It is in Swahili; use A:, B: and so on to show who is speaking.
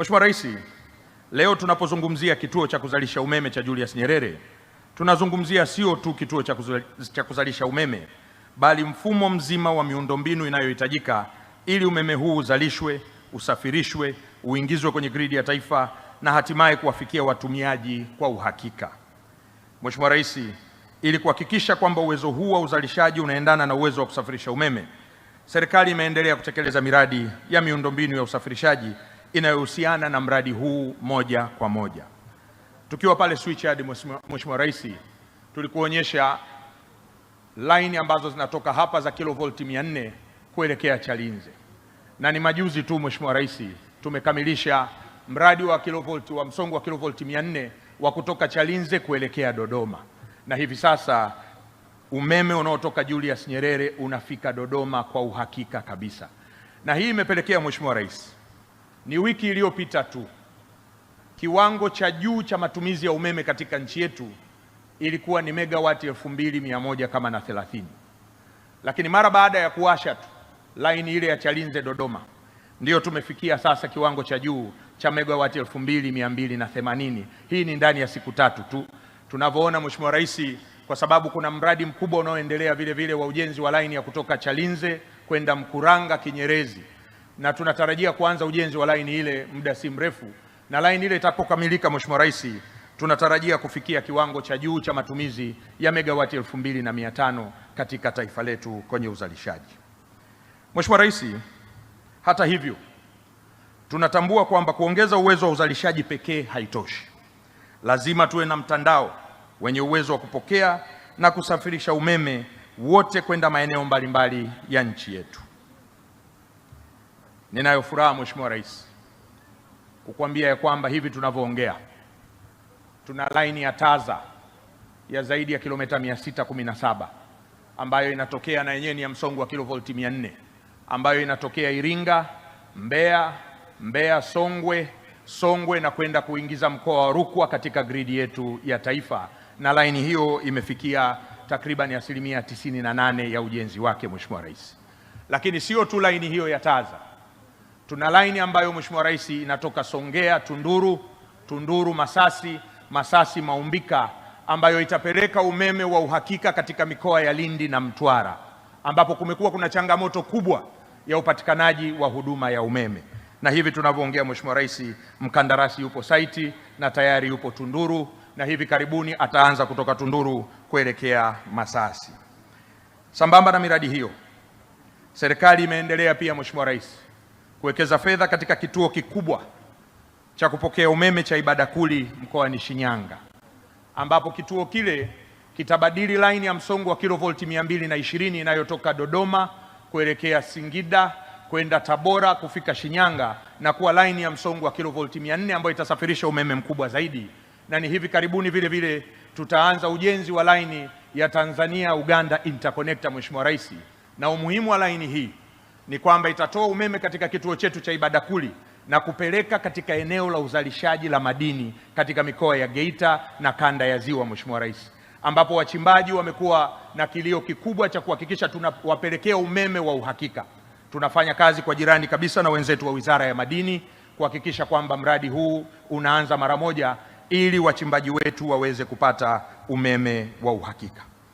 A: Mheshimiwa Rais, leo tunapozungumzia kituo cha kuzalisha umeme cha Julius Nyerere, tunazungumzia sio tu kituo cha kuzalisha umeme, bali mfumo mzima wa miundombinu inayohitajika ili umeme huu uzalishwe, usafirishwe, uingizwe kwenye gridi ya taifa na hatimaye kuwafikia watumiaji kwa uhakika. Mheshimiwa Rais, ili kuhakikisha kwamba uwezo huu wa uzalishaji unaendana na uwezo wa kusafirisha umeme, serikali imeendelea kutekeleza miradi ya miundombinu ya usafirishaji inayohusiana na mradi huu moja kwa moja. Tukiwa pale Switchyard, Mheshimiwa Rais, tulikuonyesha line ambazo zinatoka hapa za kilovolti 400 kuelekea Chalinze, na ni majuzi tu Mheshimiwa Rais tumekamilisha mradi wa kilovolti wa msongo wa kilovolti 400 wa kutoka Chalinze kuelekea Dodoma, na hivi sasa umeme unaotoka Julius Nyerere unafika Dodoma kwa uhakika kabisa. Na hii imepelekea Mheshimiwa Rais, ni wiki iliyopita tu kiwango cha juu cha matumizi ya umeme katika nchi yetu ilikuwa ni megawati 2130, lakini mara baada ya kuwasha tu laini ile ya Chalinze Dodoma ndio tumefikia sasa kiwango cha juu cha megawati 2280. Hii ni ndani ya siku tatu tu. Tunavyoona Mheshimiwa Rais, kwa sababu kuna mradi mkubwa unaoendelea vile vile wa ujenzi wa laini ya kutoka Chalinze kwenda Mkuranga Kinyerezi, na tunatarajia kuanza ujenzi wa laini ile muda si mrefu, na laini ile itapokamilika Mheshimiwa Rais, tunatarajia kufikia kiwango cha juu cha matumizi ya megawati 2500 katika taifa letu kwenye uzalishaji. Mheshimiwa Rais, hata hivyo tunatambua kwamba kuongeza uwezo wa uzalishaji pekee haitoshi. Lazima tuwe na mtandao wenye uwezo wa kupokea na kusafirisha umeme wote kwenda maeneo mbalimbali ya nchi yetu. Ninayo furaha Mheshimiwa Rais kukuambia ya kwamba hivi tunavyoongea tuna laini ya TAZA ya zaidi ya kilomita 617 ambayo inatokea na yenyewe ni ya msongo wa kilovolti 400 ambayo inatokea Iringa, Mbeya, Songwe na kwenda kuingiza mkoa wa Rukwa katika gridi yetu ya taifa, na laini hiyo imefikia takriban 98% ya ujenzi wake Mheshimiwa Rais. Lakini sio tu laini hiyo ya TAZA, tuna laini ambayo Mheshimiwa Rais inatoka Songea Tunduru Masasi Maumbika, ambayo itapeleka umeme wa uhakika katika mikoa ya Lindi na Mtwara, ambapo kumekuwa kuna changamoto kubwa ya upatikanaji wa huduma ya umeme. Na hivi tunavyoongea Mheshimiwa Rais, mkandarasi yupo site na tayari yupo Tunduru, na hivi karibuni ataanza kutoka Tunduru kuelekea Masasi. Sambamba na miradi hiyo, serikali imeendelea pia Mheshimiwa Rais kuwekeza fedha katika kituo kikubwa cha kupokea umeme cha Ibadakuli mkoani Shinyanga, ambapo kituo kile kitabadili laini ya msongo wa kilovolti 220 inayotoka Dodoma kuelekea Singida kwenda Tabora kufika Shinyanga na kuwa laini ya msongo wa kilovolti 400 ambayo itasafirisha umeme mkubwa zaidi. Na ni hivi karibuni vile vile tutaanza ujenzi wa laini ya Tanzania Uganda Interconnector Mheshimiwa Rais, na umuhimu wa laini hii ni kwamba itatoa umeme katika kituo chetu cha Ibadakuli na kupeleka katika eneo la uzalishaji la madini katika mikoa ya Geita na kanda ya Ziwa Mheshimiwa Rais, ambapo wachimbaji wamekuwa na kilio kikubwa cha kuhakikisha tunawapelekea umeme wa uhakika. Tunafanya kazi kwa jirani kabisa na wenzetu wa Wizara ya Madini kuhakikisha kwamba mradi huu unaanza mara moja ili wachimbaji wetu waweze kupata umeme wa uhakika.